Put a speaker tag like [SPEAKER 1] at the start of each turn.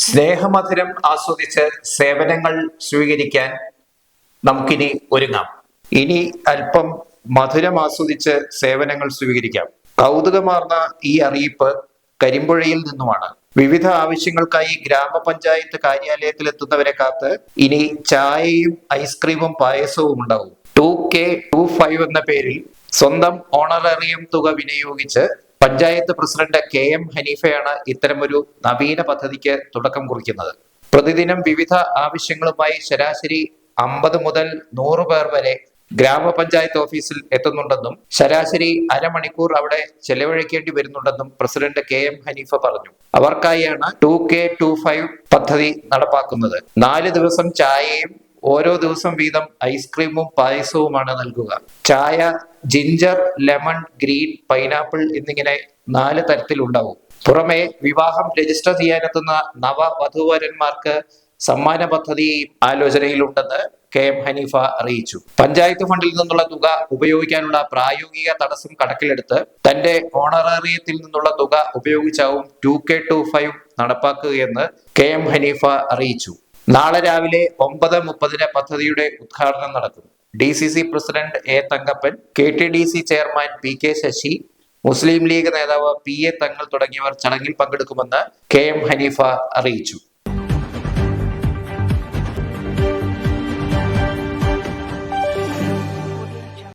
[SPEAKER 1] സ്നേഹമധുരം ആസ്വദിച്ച് സേവനങ്ങൾ സ്വീകരിക്കാൻ നമുക്കിനി ഒരുങ്ങാം. ഇനി അല്പം മധുരം ആസ്വദിച്ച് സേവനങ്ങൾ സ്വീകരിക്കാം. കൗതുകമാർന്ന ഈ അറിയിപ്പ് കരിമ്പുഴയിൽ നിന്നുമാണ്. വിവിധ ആവശ്യങ്ങൾക്കായി ഗ്രാമപഞ്ചായത്ത് കാര്യാലയത്തിലെത്തുന്നവരെ കാത്ത് ഇനി ചായയും ഐസ്ക്രീമും പായസവും ഉണ്ടാവും. 2K25 എന്ന പേരിൽ സ്വന്തം ഓണറേറിയം തുക വിനിയോഗിച്ച് പഞ്ചായത്ത് പ്രസിഡന്റ് KM ഹനീഫയാണ് ഇത്തരമൊരു നവീന പദ്ധതിക്ക് തുടക്കം കുറിക്കുന്നത്. പ്രതിദിനം വിവിധ ആവശ്യങ്ങളുമായി ശരാശരി 50 മുതൽ 100 പേർ വരെ ഗ്രാമപഞ്ചായത്ത് ഓഫീസിൽ എത്തുന്നുണ്ടെന്നും ശരാശരി അരമണിക്കൂർ അവിടെ ചെലവഴിക്കേണ്ടി വരുന്നുണ്ടെന്നും പ്രസിഡന്റ് KM ഹനീഫ പറഞ്ഞു. അവർക്കായാണ് 2K25 പദ്ധതി നടപ്പാക്കുന്നത്. 4 ദിവസം ചായയും ഓരോ ദിവസം വീതം ഐസ്ക്രീമും പായസവുമാണ് നൽകുക. ചായ ജിഞ്ചർ, ലെമൺ, ഗ്രീൻ, പൈനാപ്പിൾ എന്നിങ്ങനെ 4 തരത്തിലുണ്ടാവും. പുറമെ വിവാഹം രജിസ്റ്റർ ചെയ്യാനെത്തുന്ന നവവധൂവരന്മാർക്ക് സമ്മാന പദ്ധതിയും ആലോചനയിലുണ്ടെന്ന് KM ഹനീഫ അറിയിച്ചു. പഞ്ചായത്ത് ഫണ്ടിൽ നിന്നുള്ള തുക ഉപയോഗിക്കാനുള്ള പ്രായോഗിക തടസ്സം കണക്കിലെടുത്ത് തന്റെ ഓണറേറിയത്തിൽ നിന്നുള്ള തുക ഉപയോഗിച്ചാവും 2K25 നടപ്പാക്കുകയെന്ന് KM ഹനീഫ അറിയിച്ചു. നാളെ രാവിലെ 9:30 പദ്ധതിയുടെ ഉദ്ഘാടനം നടക്കും. DCC president A Thankappan, KTDC chairman PK Sasi, Muslim League നേതാവ് PA തങ്ങൾ തുടങ്ങിയവർ ചടങ്ങിൽ പങ്കെടുക്കുമെന്ന് KM ഹനീഫ അറിയിച്ചു.